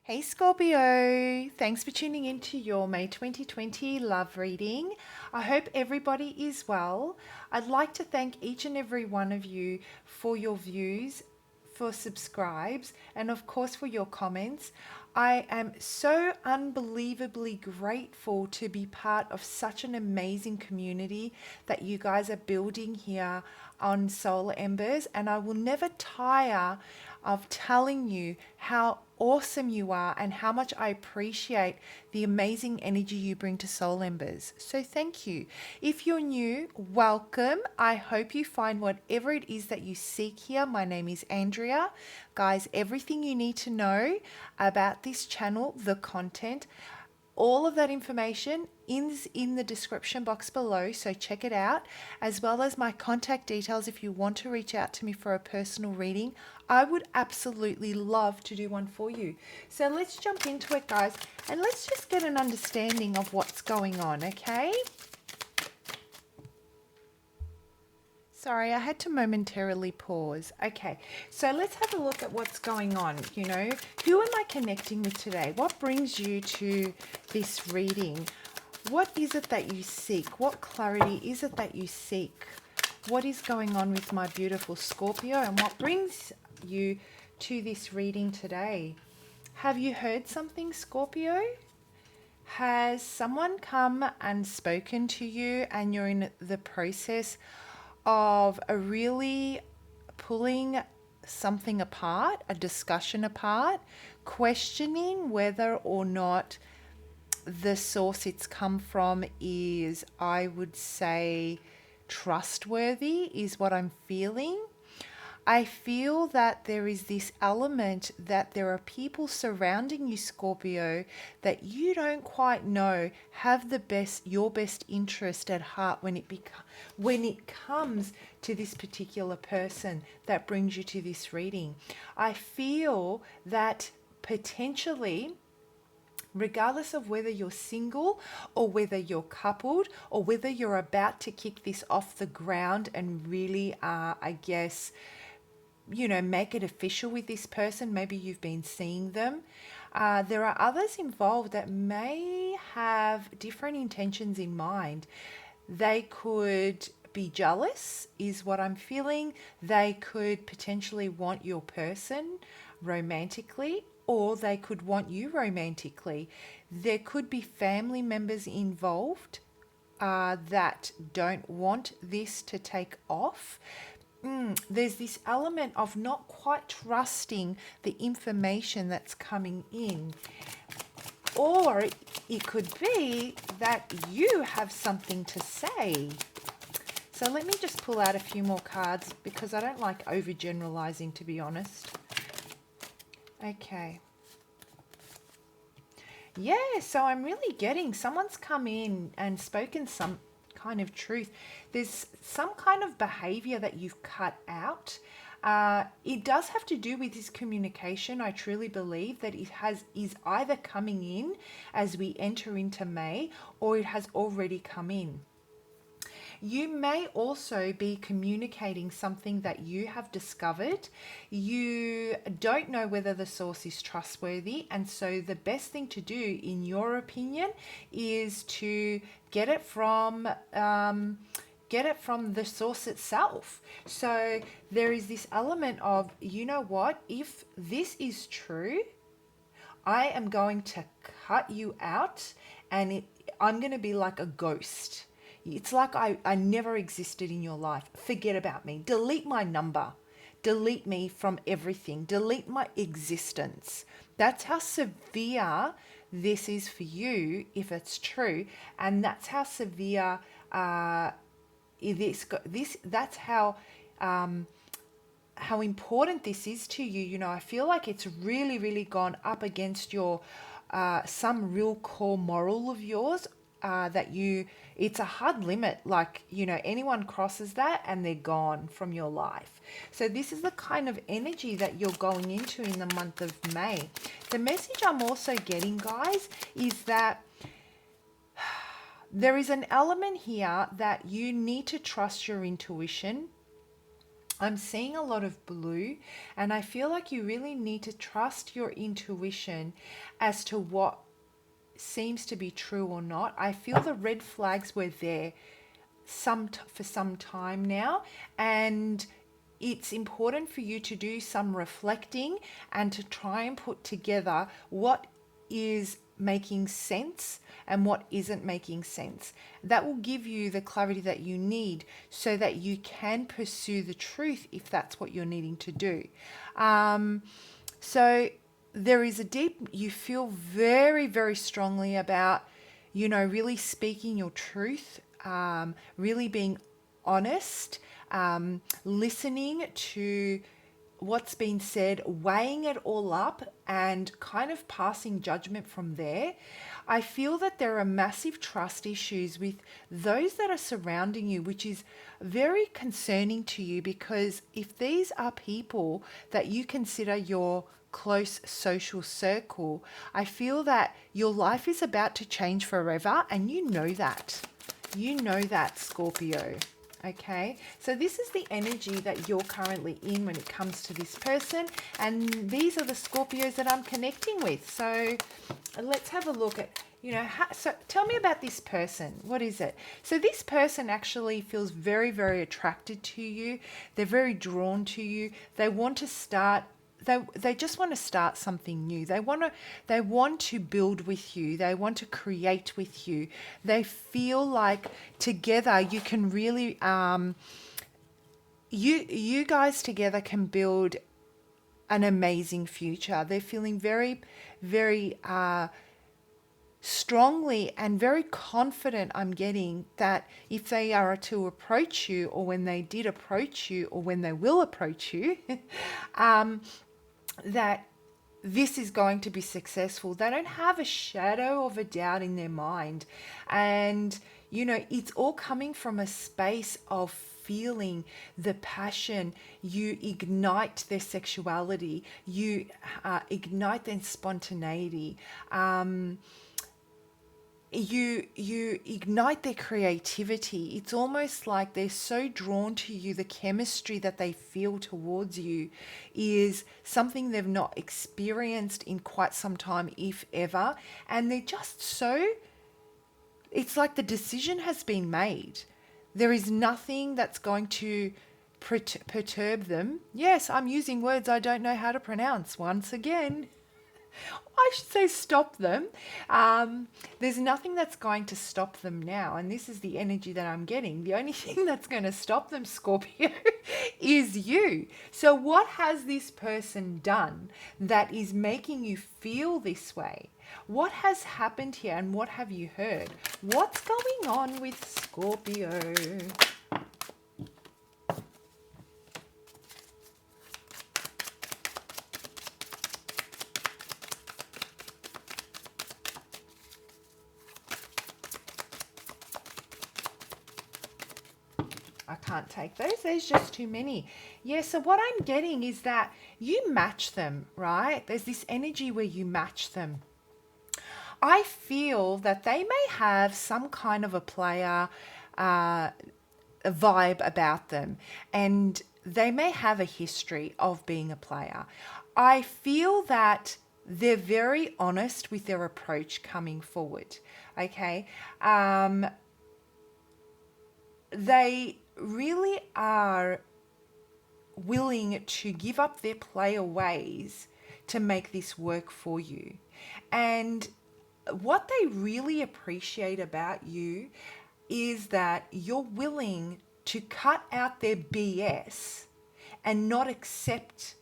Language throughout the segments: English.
Hey Scorpio, thanks for tuning in to your May 2020 love reading. I hope everybody is well. I'd like to thank each and every one of you for your views, for subscribes, and of course for your comments. I am so unbelievably grateful to be part of such an amazing community that you guys are building here on Soul Embers, and I will never tire of telling you how awesome you are and how much I appreciate the amazing energy you bring to Soul Embers. So thank you. If you're new, welcome. I hope you find whatever it is that you seek here. My name is Andrea. Guys, everything you need to know about this channel, the content, all of that information is in the description box below, so check it out, as well as my contact details if you want to reach out to me for a personal reading. I would absolutely love to do one for you. So let's jump into it, guys, and let's just get an understanding of what's going on, okay? Sorry, I had to momentarily pause. Okay, so let's have a look at what's going on. You know, who am I connecting with today? What brings you to this reading? What is it that you seek? What clarity is it that you seek? What is going on with my beautiful Scorpio, and what brings you to this reading today? Have you heard something, Scorpio? Has someone come and spoken to you and you're in the process of really pulling something apart, a discussion apart, questioning whether or not the source it's come from is, I would say, trustworthy, is what I'm feeling. I feel that there is this element that there are people surrounding you, Scorpio, that you don't quite know have your best interest at heart when it comes to this particular person that brings you to this reading. I feel that potentially, regardless of whether you're single or whether you're coupled or whether you're about to kick this off the ground and really, make it official with this person. Maybe you've been seeing them. There are others involved that may have different intentions in mind. They could be jealous, is what I'm feeling. They could potentially want your person romantically, or they could want you romantically. There could be family members involved that don't want this to take off. There's this element of not quite trusting the information that's coming in. Or it could be that you have something to say. So let me just pull out a few more cards because I don't like overgeneralizing, to be honest. Okay. Yeah, so I'm really getting someone's come in and spoken some kind of truth. There's some kind of behavior that you've cut out. It does have to do with this communication. I truly believe that is either coming in as we enter into May, or it has already come in. You may also be communicating something that you have discovered. You don't know whether the source is trustworthy, and so the best thing to do, in your opinion, is to get it from the source itself. So there is this element of, you know what, if this is true, I am going to cut you out, and I'm going to be like a ghost. It's like I never existed in your life. Forget about me. Delete my number. Delete me from everything. Delete my existence. That's how severe this is for you if it's true. And that's how severe that's how important this is to you. You know, I feel like it's really, really gone up against your some real core moral of yours. It's a hard limit. Like, you know, anyone crosses that and they're gone from your life. So this is the kind of energy that you're going into in the month of May. The message I'm also getting, guys, is that there is an element here that you need to trust your intuition. I'm seeing a lot of blue, and I feel like you really need to trust your intuition as to what seems to be true or not. I feel the red flags were there for some time now, and it's important for you to do some reflecting and to try and put together what is making sense and what isn't making sense. That will give you the clarity that you need so that you can pursue the truth if that's what you're needing to do. So there is a deep, you feel very, very strongly about, really speaking your truth, really being honest, listening to what's been said, weighing it all up and kind of passing judgment from there. I feel that there are massive trust issues with those that are surrounding you, which is very concerning to you, because if these are people that you consider your close social circle, I feel that your life is about to change forever, and you know that. You know that, Scorpio. Okay, so this is the energy that you're currently in when it comes to this person, and these are the Scorpios that I'm connecting with. So let's have a look at, so tell me about this person. What is it? So this person actually feels very, very attracted to you. They're very drawn to you. They want to start they just want to start something new. They want to build with you. They want to create with you. They feel like together you can really you guys together can build an amazing future. They're feeling very, very strongly and very confident, I'm getting, that if they are to approach you, or when they did approach you, or when they will approach you, that this is going to be successful. They don't have a shadow of a doubt in their mind. And, it's all coming from a space of feeling the passion. You ignite their sexuality. You ignite their spontaneity. You ignite their creativity. It's almost like they're so drawn to you. The chemistry that they feel towards you is something they've not experienced in quite some time, if ever. And they're just so, it's like the decision has been made. There is nothing that's going to perturb them. Yes, I'm using words I don't know how to pronounce once again. I should say stop them. There's nothing that's going to stop them now. And this is the energy that I'm getting. The only thing that's going to stop them, Scorpio, is you. So what has this person done that is making you feel this way? What has happened here, and what have you heard? What's going on with Scorpio? I can't take those. There's just too many. Yeah, so what I'm getting is that you match them, right? There's this energy where you match them. I feel that they may have some kind of a player a vibe about them, and they may have a history of being a player. I feel that they're very honest with their approach coming forward, okay? They really are willing to give up their player ways to make this work for you. And what they really appreciate about you is that you're willing to cut out their BS and not accept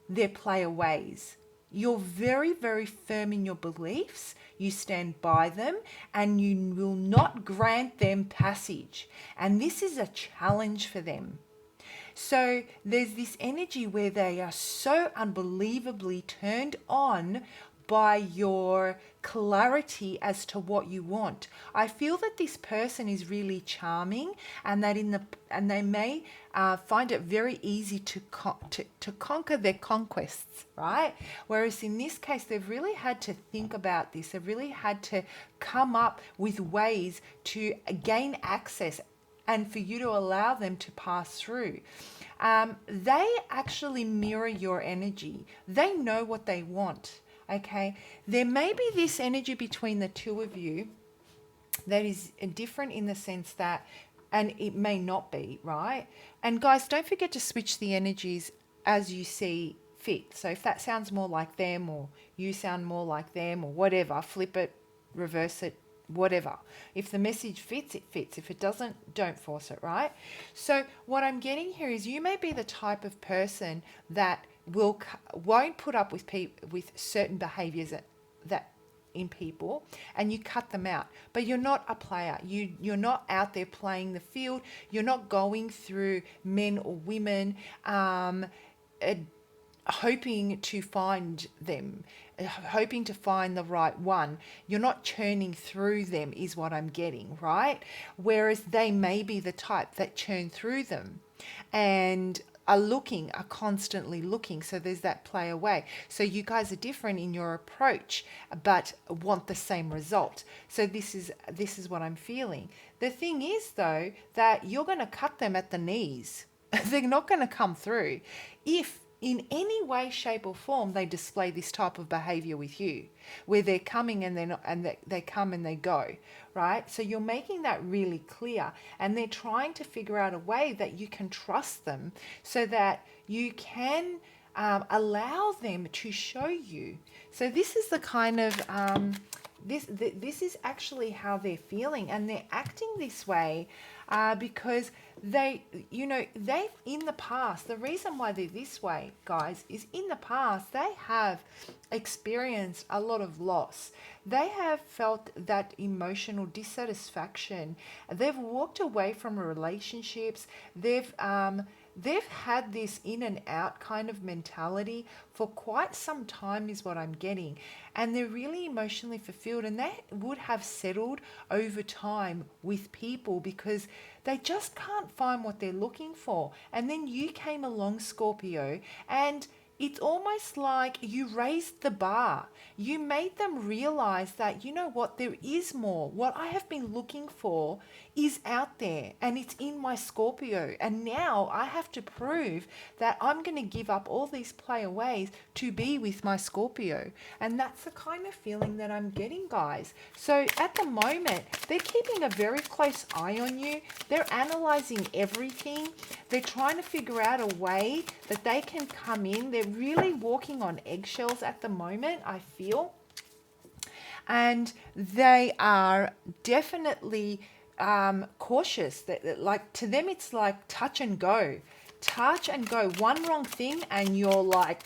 their player ways. You're very, very firm in your beliefs. You stand by them, and you will not grant them passage. And this is a challenge for them. So there's this energy where they are so unbelievably turned on by your clarity as to what you want. I feel that this person is really charming, and that they may find it very easy to conquer their conquests, right? Whereas in this case, they've really had to think about this. They've really had to come up with ways to gain access and for you to allow them to pass through. they actually mirror your energy. They know what they want. Okay, there may be this energy between the two of you that is different in the sense that, and it may not be, right? And guys, don't forget to switch the energies as you see fit. So if that sounds more like them, or you sound more like them, or whatever, flip it, reverse it, whatever. If the message fits, it fits. If it doesn't, don't force it, right? So what I'm getting here is you may be the type of person that won't put up with certain behaviors that in people, and you cut them out. But you're not a player. You're not out there playing the field. You're not going through men or women hoping to find them, hoping to find the right one. You're not churning through them is what I'm getting, right? Whereas they may be the type that churn through them and are constantly looking. So there's that play away. So you guys are different in your approach, but want the same result. So this is what I'm feeling. The thing is though, that you're going to cut them at the knees. They're not going to come through if in any way, shape or form they display this type of behavior with you, where they're coming and they're not, and they come and they go, right? So you're making that really clear, and they're trying to figure out a way that you can trust them so that you can allow them to show you. So this is the kind of this is actually how they're feeling, and they're acting this way because they in the past, the reason why they're this way, guys, is in the past they have experienced a lot of loss. They have felt that emotional dissatisfaction. They've walked away from relationships. They've had this in and out kind of mentality for quite some time is what I'm getting. And they're really emotionally fulfilled, and they would have settled over time with people because they just can't find what they're looking for. And then you came along, Scorpio, and it's almost like you raised the bar. You made them realize that, you know what, there is more. What I have been looking for is out there, and it's in my Scorpio. And now I have to prove that I'm going to give up all these playaways to be with my Scorpio. And that's the kind of feeling that I'm getting, guys. So at the moment, they're keeping a very close eye on you. They're analyzing everything. They're trying to figure out a way that they can come in. They're really walking on eggshells at the moment, I feel. And they are definitely cautious. That like, to them, it's like touch and go. Touch and go. One wrong thing and you're like,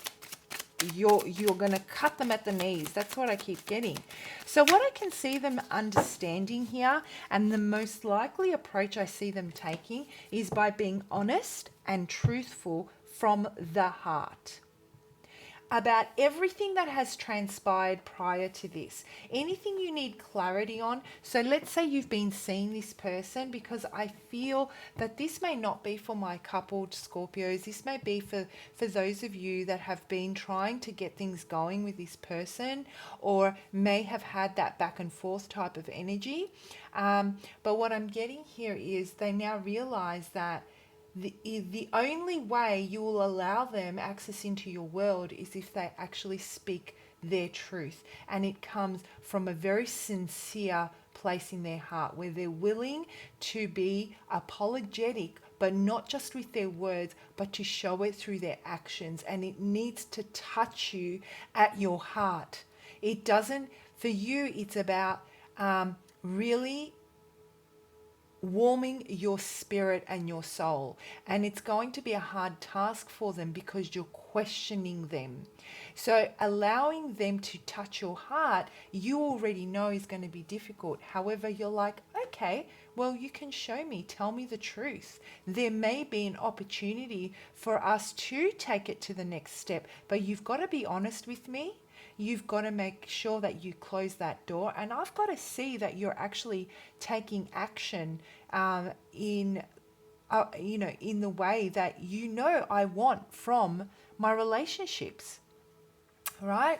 you're going to cut them at the knees. That's what I keep getting. So what I can see them understanding here, and the most likely approach I see them taking, is by being honest and truthful from the heart about everything that has transpired prior to this. Anything you need clarity on. So let's say you've been seeing this person, because I feel that this may not be for my coupled Scorpios. This may be for those of you that have been trying to get things going with this person, or may have had that back and forth type of energy. But what I'm getting here is they now realize that the only way you will allow them access into your world is if they actually speak their truth, and it comes from a very sincere place in their heart, where they're willing to be apologetic, but not just with their words, but to show it through their actions. And it needs to touch you at your heart. It doesn't, for you, it's about really warming your spirit and your soul. And it's going to be a hard task for them because you're questioning them. So allowing them to touch your heart, you already know is going to be difficult. However, you're like, okay, well, you can show me, tell me the truth. There may be an opportunity for us to take it to the next step, but you've got to be honest with me. You've got to make sure that you close that door, and I've got to see that you're actually taking action in the way that I want from my relationships, right?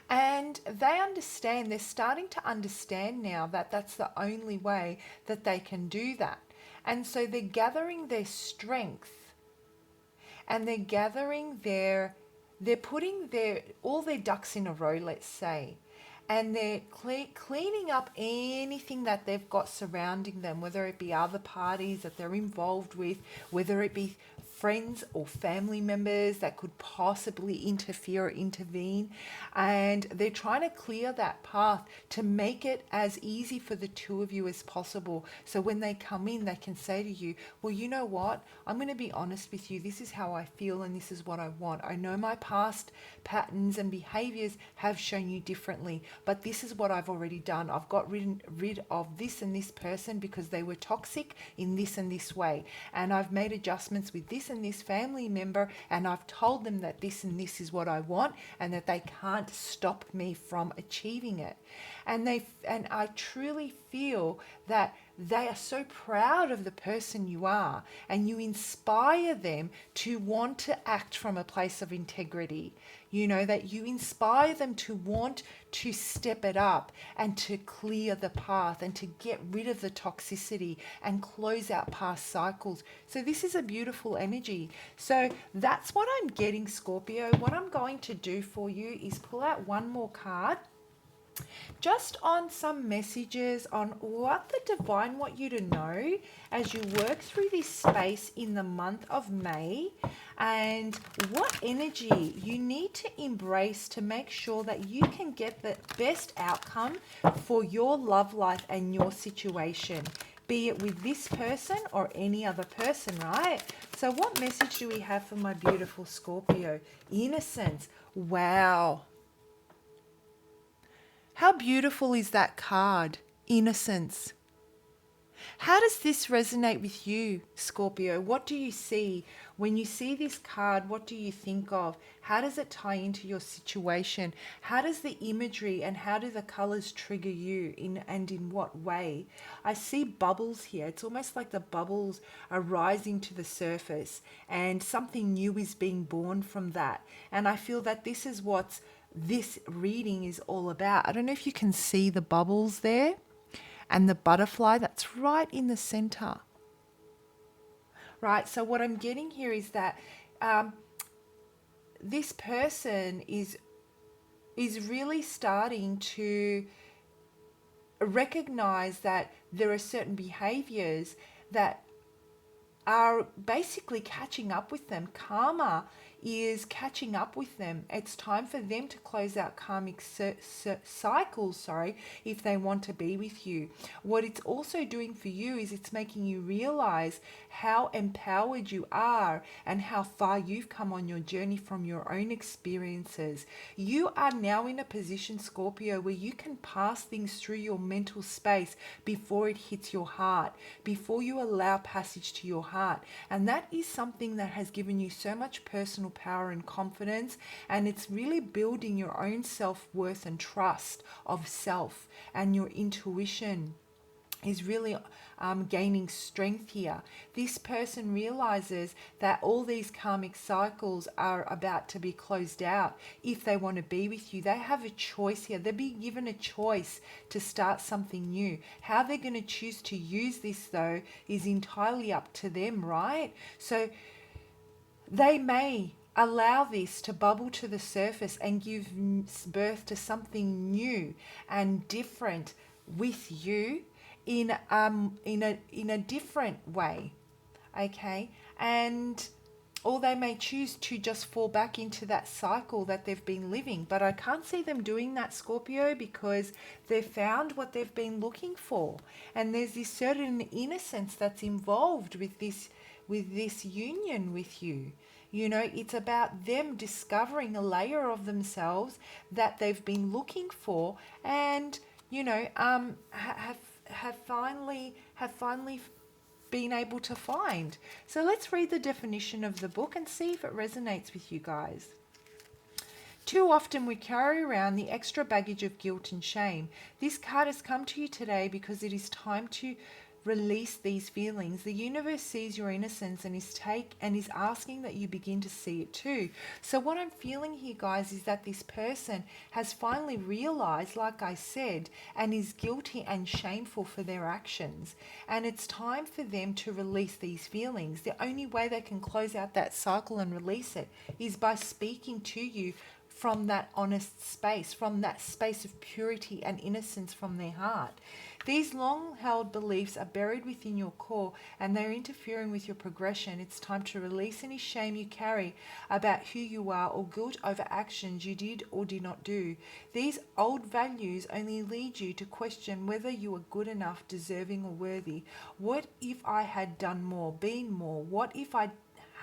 And they understand. They're starting to understand now that that's the only way that they can do that, and so they're gathering their strength and they're gathering they're putting all their ducks in a row, let's say, and they're cleaning up anything that they've got surrounding them, whether it be other parties that they're involved with, whether it be friends or family members that could possibly interfere or intervene. And they're trying to clear that path to make it as easy for the two of you as possible. So when they come in, they can say to you, well, you know what? I'm going to be honest with you. This is how I feel and this is what I want. I know my past patterns and behaviors have shown you differently, but this is what I've already done. I've got rid of this and this person because they were toxic in this and this way. And I've made adjustments with this and this family member, and I've told them that this and this is what I want and that they can't stop me from achieving it. And I truly feel that they are so proud of the person you are, and you inspire them to want to act from a place of integrity. You know, that you inspire them to want to step it up and to clear the path and to get rid of the toxicity and close out past cycles. So this is a beautiful energy. So that's what I'm getting, Scorpio. What I'm going to do for you is pull out one more card just on some messages on what the divine want you to know as you work through this space in the month of May, and what energy you need to embrace to make sure that you can get the best outcome for your love life and your situation, be it with this person or any other person, right? So what message do we have for my beautiful Scorpio? Innocence. Wow. How beautiful is that card? Innocence. How does this resonate with you, Scorpio? What do you see? When you see this card, what do you think of? How does it tie into your situation? How does the imagery and how do the colors trigger you and in what way? I see bubbles here. It's almost like the bubbles are rising to the surface and something new is being born from that. And I feel that this is what this reading is all about. I don't know if you can see the bubbles there and the butterfly that's right in the center. Right, so what I'm getting here is that this person is really starting to recognize that there are certain behaviors that are basically catching up with them. Karma is catching up with them. It's time for them to close out karmic cycles, if they want to be with you. What it's also doing for you is it's making you realize how empowered you are and how far you've come on your journey from your own experiences. You are now in a position, Scorpio, where you can pass things through your mental space before it hits your heart, before you allow passage to your heart. And that is something that has given you so much personal power and confidence, and it's really building your own self-worth and trust of self, and your intuition is really gaining strength here. This person realizes that all these karmic cycles are about to be closed out. If they want to be with you, they have a choice here. They're being given a choice to start something new. How they're going to choose to use this, though, is entirely up to them, right? So they may allow this to bubble to the surface and give birth to something new and different with you in a different way, okay? And or they may choose to just fall back into that cycle that they've been living. But I can't see them doing that, Scorpio, because they've found what they've been looking for, and there's this certain innocence that's involved with this union with you. You know, it's about them discovering a layer of themselves that they've been looking for, and have finally been able to find. So let's read the definition of the book and see if it resonates with you guys. Too often we carry around the extra baggage of guilt and shame. This card has come to you today because it is time release these feelings. The universe sees your innocence and is asking that you begin to see it too. So what I'm feeling here, guys, is that this person has finally realized, like I said, and is guilty and shameful for their actions. And it's time for them to release these feelings. The only way they can close out that cycle and release it is by speaking to you from that honest space, from that space of purity and innocence from their heart. These long held beliefs are buried within your core and they're interfering with your progression. It's time to release any shame you carry about who you are or guilt over actions you did or did not do. These old values only lead you to question whether you are good enough, deserving, or worthy. What if I had done more, been more? What if I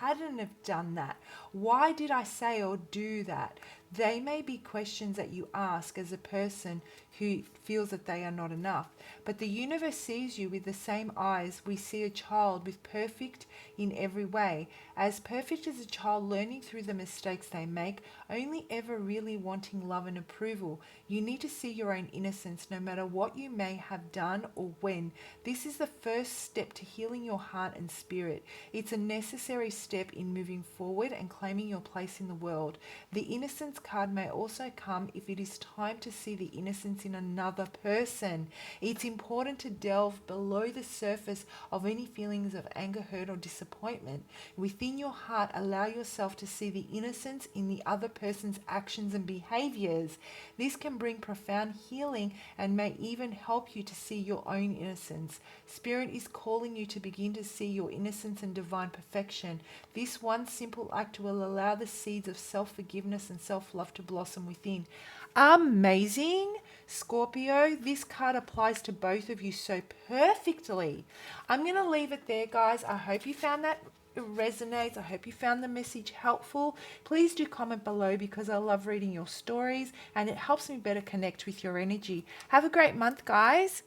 hadn't have done that? Why did I say or do that? They may be questions that you ask as a person who feels that they are not enough. But the universe sees you with the same eyes we see a child, with perfect in every way. As perfect as a child learning through the mistakes they make, only ever really wanting love and approval. You need to see your own innocence no matter what you may have done or when. This is the first step to healing your heart and spirit. It's a necessary step in moving forward and claiming your place in the world. The innocence card may also come if it is time to see the innocence in another person. It's important to delve below the surface of any feelings of anger, hurt, or disappointment. Within your heart, allow yourself to see the innocence in the other person's actions and behaviors. This can bring profound healing and may even help you to see your own innocence. Spirit is calling you to begin to see your innocence and divine perfection. This one simple act will allow the seeds of self-forgiveness and self-love to blossom within. Amazing, Scorpio. This card applies to both of you so perfectly. I'm going to leave it there, guys. I hope you found that resonates. I hope you found the message helpful. Please do comment below because I love reading your stories and it helps me better connect with your energy. Have a great month, guys.